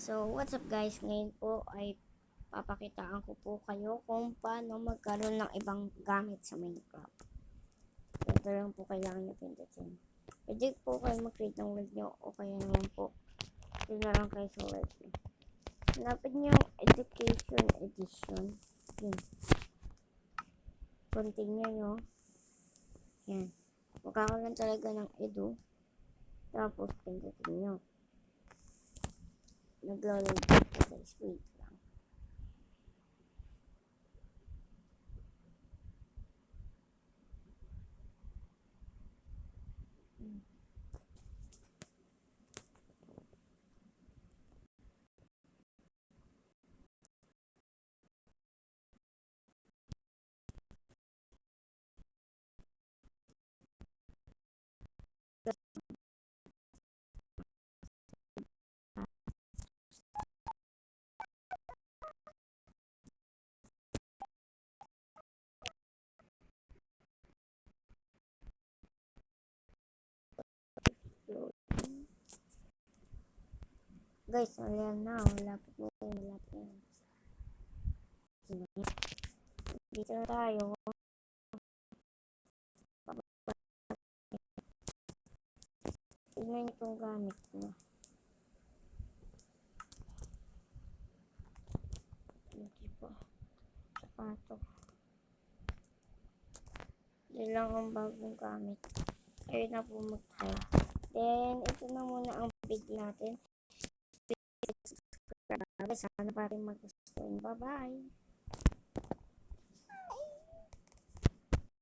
So, what's up guys? Ngayon po ay papakitaan ko po kayo kung paano magkaroon ng ibang gamit sa Minecraft. Ito lang po kailangan nyo pindutin. Pwede po kayo mag-create ng world nyo o kaya naman po yun na lang kayo sa world nyo. Hanapin nyo yung education edition. Yun. Continue nyo. Yan. Magkakaroon talaga ng edu. Tapos pindutin nyo. Nag-load sa speed lang. Guys, ayan na. Malapit na tayo. Malapit na. Dito na tayo. Tignan itong gamit ko. Hindi po. Sapato. Yan lang ang bagong gamit. Ayun na po mag-try. Then, ito na muna ang video natin. Sana pa rin magustuhin. Bye-bye!